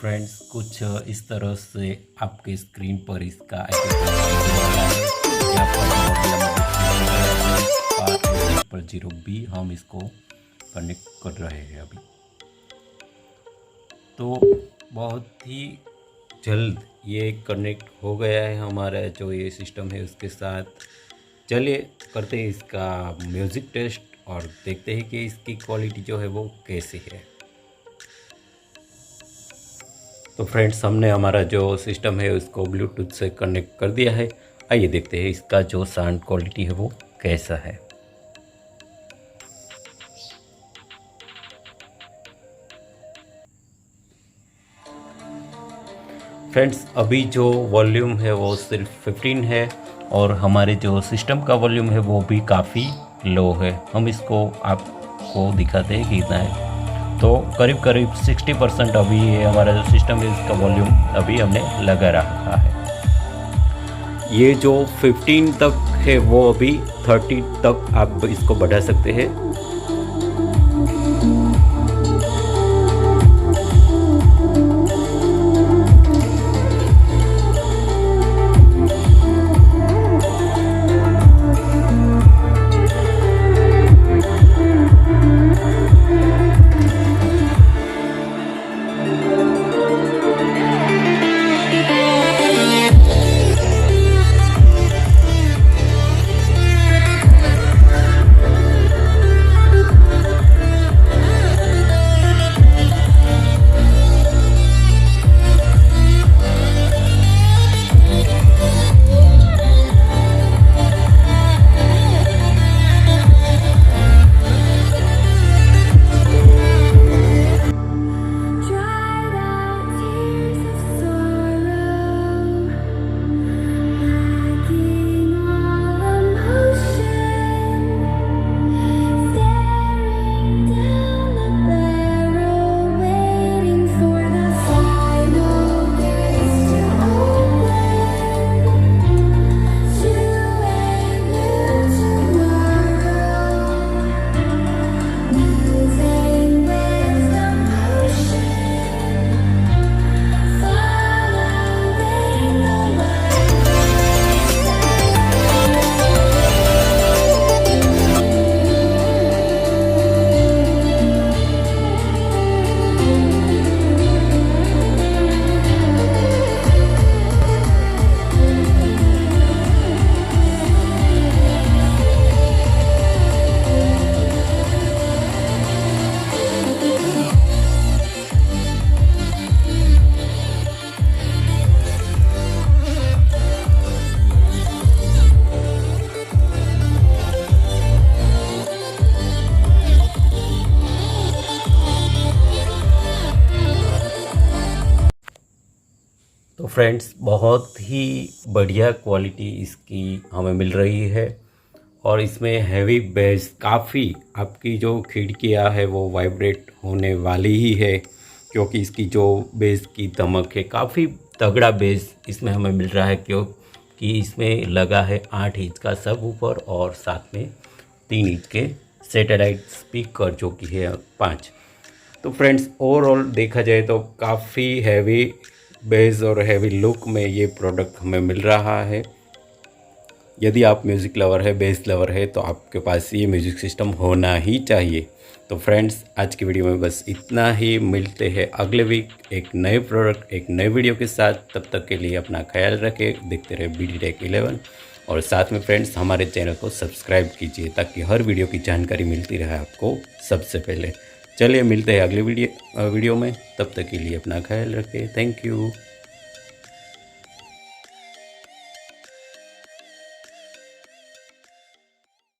Friends कुछ इस तरह से आपके स्क्रीन पर इसका एप्पल 0B हम इसको कनेक्ट कर रहे हैं अभी। तो बहुत ही जल्द ये कनेक्ट हो गया है हमारा जो ये सिस्टम है उसके साथ। चलिए करते हैं इसका म्यूज़िक टेस्ट और देखते हैं कि इसकी क्वालिटी जो है वो कैसी है। तो फ्रेंड्स हमने हमारा जो सिस्टम है उसको ब्लूटूथ से कनेक्ट कर दिया है। आइए देखते हैं इसका जो साउंड क्वालिटी है वो कैसा है। फ्रेंड्स अभी जो वॉल्यूम है वो सिर्फ 15 है और हमारे जो सिस्टम का वॉल्यूम है वो भी काफ़ी लो है। हम इसको आपको दिखाते हैं कितना है। तो करीब करीब 60% अभी ये हमारा जो सिस्टम है इसका वॉल्यूम अभी हमने लगा रखा है। ये जो 15 तक है वो अभी 30 तक आप इसको बढ़ा सकते हैं। तो फ्रेंड्स बहुत ही बढ़िया क्वालिटी इसकी हमें मिल रही है और इसमें हैवी बेस काफ़ी आपकी जो खिड़कियां है वो वाइब्रेट होने वाली ही है, क्योंकि इसकी जो बेस की धमक है काफ़ी तगड़ा बेस इसमें हमें मिल रहा है, क्योंकि इसमें लगा है 8 इंच का सब ऊपर और साथ में 3 इंच के सैटेलाइट स्पीकर जो कि है 5। तो फ्रेंड्स ओवरऑल देखा जाए तो काफ़ी हैवी बेस और हैवी लुक में ये प्रोडक्ट हमें मिल रहा है। यदि आप म्यूज़िक लवर है, बेस लवर है, तो आपके पास ये म्यूज़िक सिस्टम होना ही चाहिए। तो फ्रेंड्स आज की वीडियो में बस इतना ही। मिलते हैं अगले वीक एक नए प्रोडक्ट एक नए वीडियो के साथ। तब तक के लिए अपना ख्याल रखें, देखते रहे BD Tech 11 और साथ में फ्रेंड्स हमारे चैनल को सब्सक्राइब कीजिए ताकि हर वीडियो की जानकारी मिलती रहे आपको सबसे पहले। चलिए मिलते हैं अगले वीडियो में। तब तक के लिए अपना ख्याल रखें। Thank you.